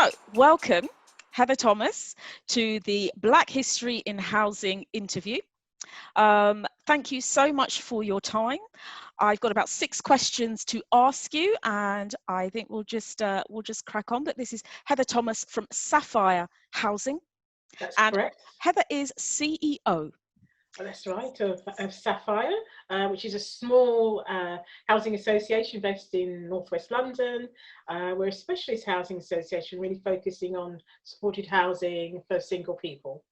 So, welcome, Heather Thomas, to the Black History in Housing interview. Thank you so much for your time. I've got about 6 questions to ask you, and I think we'll just crack on. But this is Heather Thomas from Sapphire Housing. That's and correct. Heather is CEO. That's right, of Sapphire, which is a small housing association based in northwest London. We're a specialist housing association really focusing on supported housing for single people.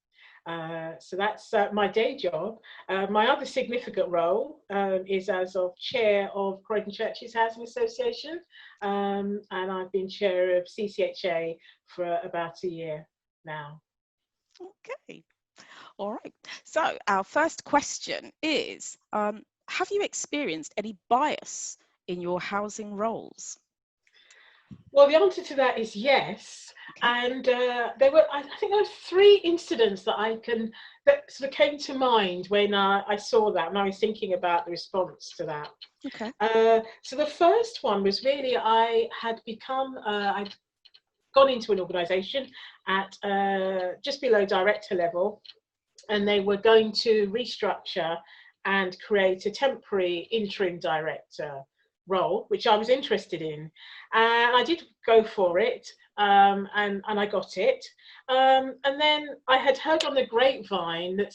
So that's my day job. My other significant role is as of chair of Croydon Churches Housing Association, and I've been chair of CCHA for about a year now. Okay. All right. So our first question is, have you experienced any bias in your housing roles? Well, the answer to that is yes. Okay. And there were, I think there were 3 incidents that sort of came to mind when I saw that, and I was thinking about the response to that. Okay. So the first one was really, I'd gone into an organisation at just below director level, and they were going to restructure and create a temporary interim director role, which I was interested in. And I did go for it, and I got it. And then I had heard on the grapevine that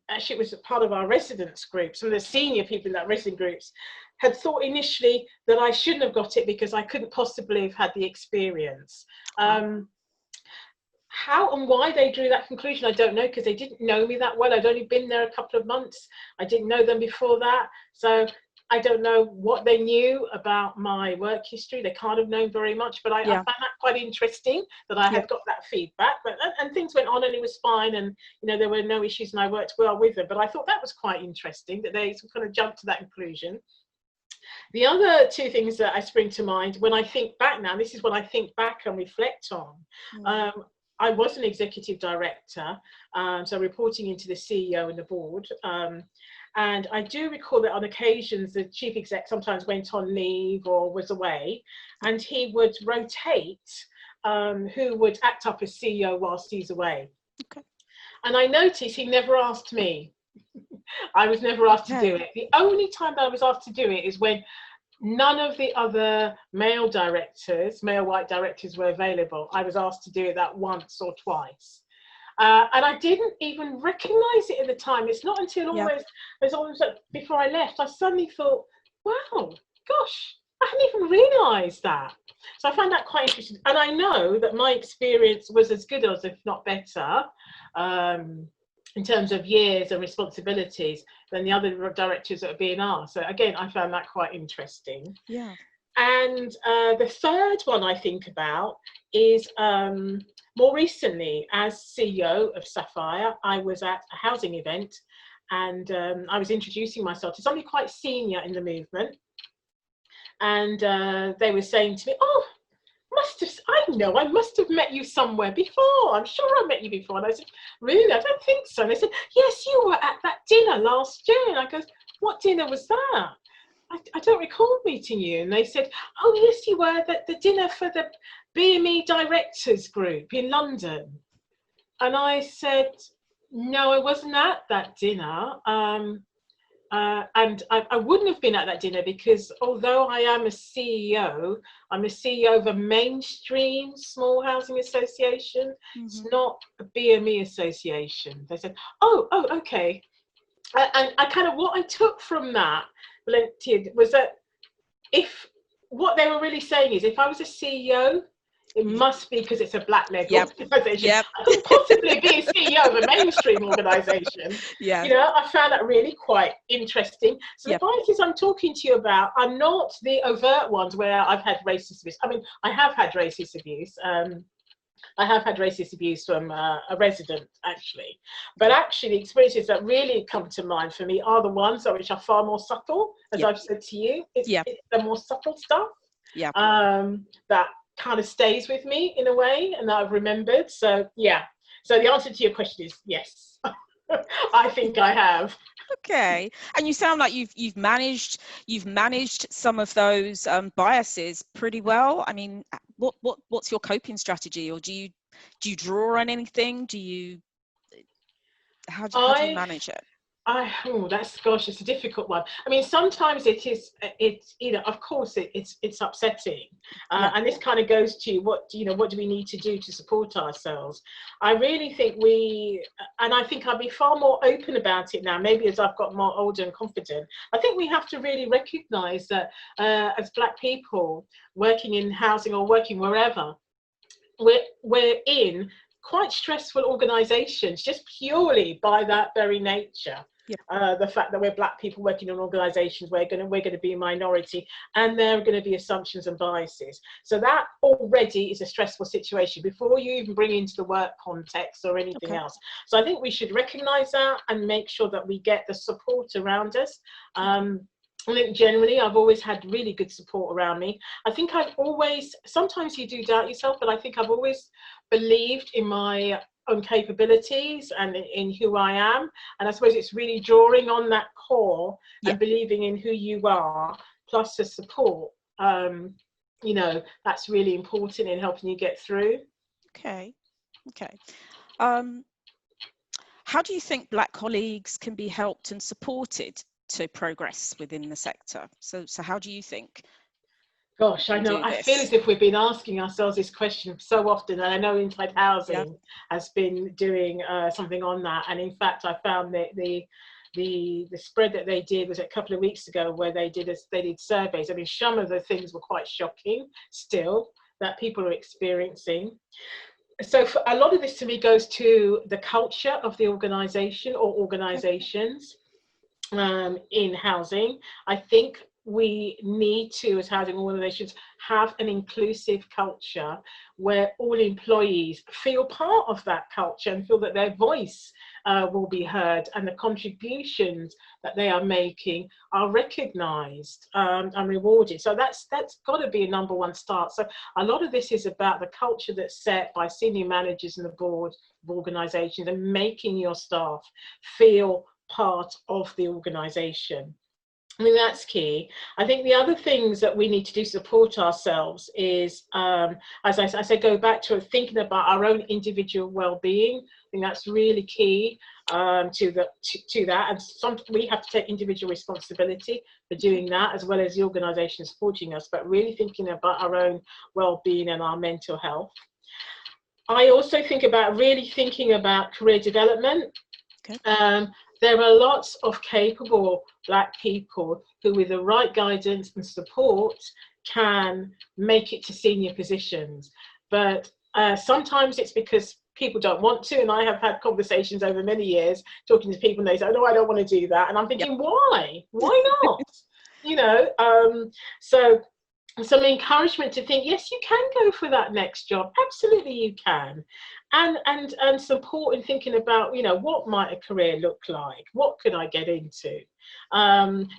actually it was a part of our residence group, some of the senior people in that resident groups had thought initially that I shouldn't have got it because I couldn't possibly have had the experience. How and why they drew that conclusion, I don't know, because they didn't know me that well. I'd only been there a couple of months. I didn't know them before that. So I don't know what they knew about my work history. They can't have known very much, but I found that quite interesting that I had got that feedback. And things went on and it was fine, and there were no issues and I worked well with them. But I thought that was quite interesting that they kind of jumped to that conclusion. The other 2 things that I spring to mind when I think back now, this is what I think back and reflect on. I was an executive director, so reporting into the CEO and the board. And I do recall that on occasions, the chief exec sometimes went on leave or was away, and he would rotate who would act up as CEO whilst he's away. Okay. And I noticed he never asked me. I was never asked to do it. The only time that I was asked to do it is when none of the other male white directors were available. I was asked to do it that once or twice. And I didn't even recognize it at the time. It's not until almost before I left, I suddenly thought, wow, gosh, I hadn't even realized that. So I found that quite interesting. And I know that my experience was as good as, if not better, in terms of years and responsibilities than the other directors that are being asked. So again, I found that quite interesting. Yeah. And the third one I think about is more recently, as CEO of Sapphire, I was at a housing event, and I was introducing myself to somebody quite senior in the movement. And they were saying to me, oh, I must have met you somewhere before. I'm sure I met you before. And I said, really? I don't think so. And they said, yes, you were at that dinner last year. And I go, what dinner was that? I don't recall meeting you. And they said, oh, yes, you were at the dinner for the BME Directors Group in London. And I said, no, I wasn't at that dinner. And I wouldn't have been at that dinner because although I am a CEO, I'm a CEO of a mainstream small housing association. It's not a BME association. They said, oh, okay. And I kind of, what I took from that, Valentina, was that what they were really saying is if I was a CEO, it must be because it's a black-led organisation. I couldn't possibly be a CEO of a mainstream organisation. I found that really quite interesting. So the biases I'm talking to you about are not the overt ones where I've had racist abuse. I mean, I have had racist abuse. I have had racist abuse from a resident, actually. But actually, the experiences that really come to mind for me are the ones which are far more subtle, as I've said to you. It's the more subtle stuff that kind of stays with me in a way and that I've remembered. So the answer to your question is yes. I think I have. Okay, and you sound like you've managed some of those biases pretty well. I mean, what's your coping strategy, or do you draw on anything? How do you I manage it? oh, gosh, it's a difficult one. I mean, sometimes it's of course it's upsetting, Yeah. and this kind of goes to what do we need to do to support ourselves. I really think and I think I'll be far more open about it now, maybe as I've got more older and confident. I think we have to really recognise that as Black people working in housing or working wherever, we're in quite stressful organisations just purely by that very nature. Yeah. The fact that we're Black people working in organisations, we're going to be a minority, and there are going to be assumptions and biases. So that already is a stressful situation before you even bring into the work context or anything else. So I think we should recognise that and make sure that we get the support around us. I think generally I've always had really good support around me. I think sometimes you do doubt yourself, but I think I've always believed in my own capabilities and in who I am. And I suppose it's really drawing on that core and believing in who you are, plus the support. That's really important in helping you get through. Okay. How do you think Black colleagues can be helped and supported to progress within the sector? So how do you think? Gosh, I know. I feel as if we've been asking ourselves this question so often, and I know Inside Housing has been doing something on that. And in fact, I found that the spread that they did was a couple of weeks ago, where they did surveys. I mean, some of the things were quite shocking still that people are experiencing. So for a lot of this to me goes to the culture of the organisation or organisations in housing. I think we need to, as housing organisations, have an inclusive culture where all employees feel part of that culture and feel that their voice will be heard, and the contributions that they are making are recognised and rewarded. So that's got to be a number one start. So a lot of this is about the culture that's set by senior managers and the board of organisations, and making your staff feel part of the organisation. I mean, that's key. I think the other things that we need to do to support ourselves is, as I said, go back to thinking about our own individual well-being. I think that's really key to that. And we have to take individual responsibility for doing that, as well as the organisation supporting us, but really thinking about our own well-being and our mental health. I also think about thinking about career development. There are lots of capable Black people who, with the right guidance and support, can make it to senior positions. But sometimes it's because people don't want to. And I have had conversations over many years talking to people, and they say, "Oh, no, I don't want to do that." And I'm thinking, why? Why not? So some encouragement to think, yes, you can go for that next job. Absolutely, you can. And support in thinking about, what might a career look like? What could I get into?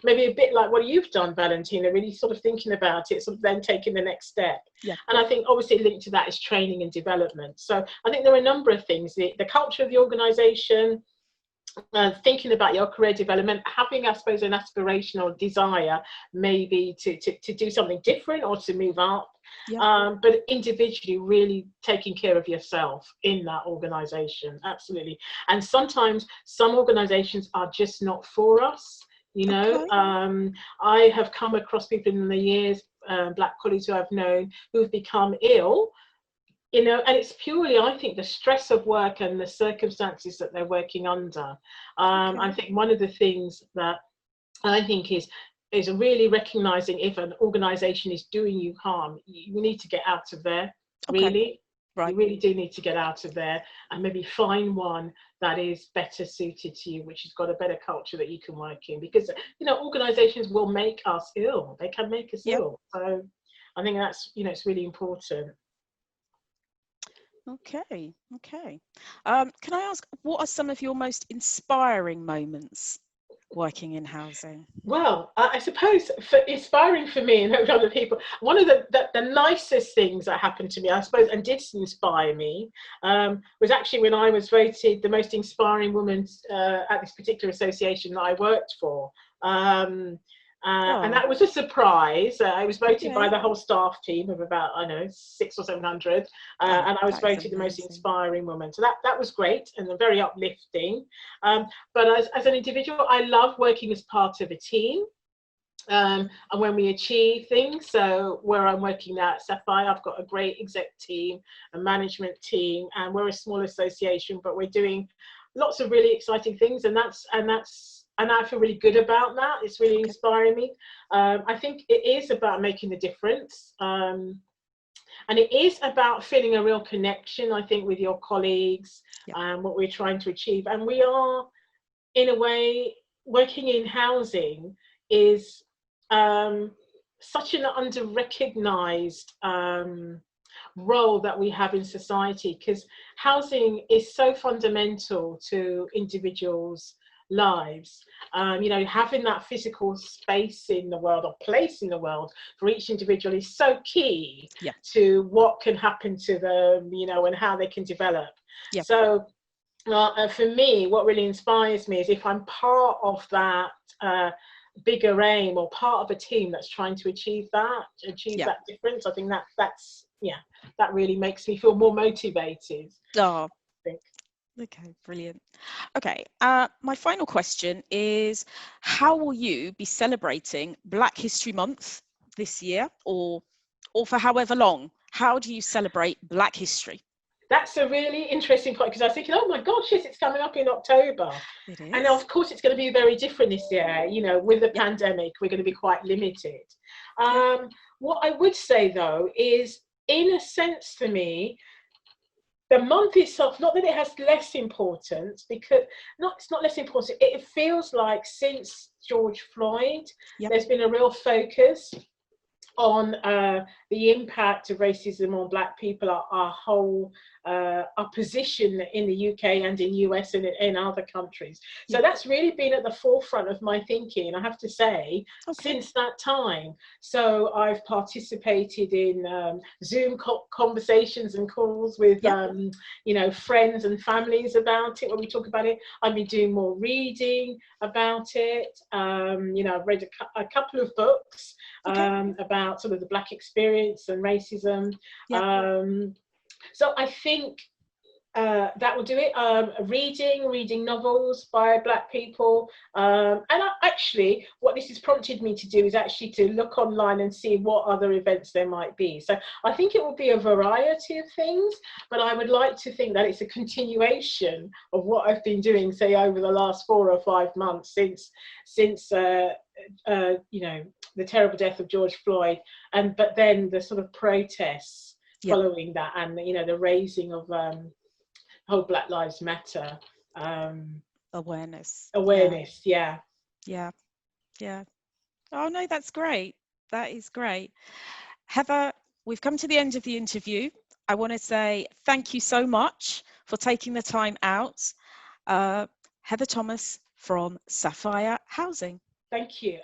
Maybe a bit like what you've done, Valentina, really sort of thinking about it, sort of then taking the next step. And I think obviously linked to that is training and development. So I think there are a number of things, the culture of the organisation, thinking about your career development, having, I suppose, an aspirational desire maybe to do something different or to move up, but individually really taking care of yourself in that organisation. Absolutely. And sometimes some organisations are just not for us. I have come across people in the years, Black colleagues who I've known, who've become ill, and it's purely, I think, the stress of work and the circumstances that they're working under. I think one of the things that I think is really recognising if an organisation is doing you harm, you need to get out of there, really. You really do need to get out of there and maybe find one that is better suited to you, which has got a better culture that you can work in. Because, organisations will make us ill. They can make us ill. So I think that's, it's really important. Okay. Can I ask, what are some of your most inspiring moments working in housing? Well, I suppose for inspiring for me and other people, one of the nicest things that happened to me, I suppose, and did inspire me, was actually when I was voted the most inspiring woman at this particular association that I worked for. And that was a surprise. I was voted by the whole staff team of about, I don't know, 600 or 700, and I was voted the most inspiring woman. So that was great and very uplifting. But as an individual, I love working as part of a team. And when we achieve things, so where I'm working now at Sapphire, I've got a great exec team, a management team, and we're a small association, but we're doing lots of really exciting things, and I feel really good about that. It's really inspiring me. I think it is about making a difference. And it is about feeling a real connection, I think, with your colleagues and what we're trying to achieve. And we are, in a way, working in housing is such an under-recognized role that we have in society, because housing is so fundamental to individuals' lives. You know, having that physical space in the world or place in the world for each individual is so key to what can happen to them, you know, and how they can develop. So for me, what really inspires me is if I'm part of that bigger aim or part of a team that's trying to achieve that difference. I think that really makes me feel more motivated. I think. Okay, brilliant. Okay, my final question is, how will you be celebrating Black History Month this year, or for however long? How do you celebrate Black history? That's a really interesting point, because I was thinking, oh my gosh, yes, it's coming up in October. It is. And of course, it's going to be very different this year. You know, with the pandemic, we're going to be quite limited. What I would say, though, is, in a sense, for me, the month itself, not that it has less importance, because it's not less important. It feels like since George Floyd, there's been a real focus on the impact of racism on Black people, our whole our position in the UK and in US and in other countries. So that's really been at the forefront of my thinking, I have to say, since that time. So I've participated in Zoom conversations and calls with you know, friends and families about it, when we talk about it. I've been doing more reading about it. You know, I've read a couple of books about sort of the Black experience and racism. So I think that will do it. Reading novels by Black people. Actually, what this has prompted me to do is actually to look online and see what other events there might be. So I think it will be a variety of things, but I would like to think that it's a continuation of what I've been doing, say, over the last 4 or 5 months since you know, the terrible death of George Floyd, but then the sort of protests following that, and you know, the raising of whole Black Lives Matter awareness. Yeah. Oh no, that's great. That is great. Heather, we've come to the end of the interview. I want to say thank you so much for taking the time out. Heather Thomas from Sapphire Housing. Thank you.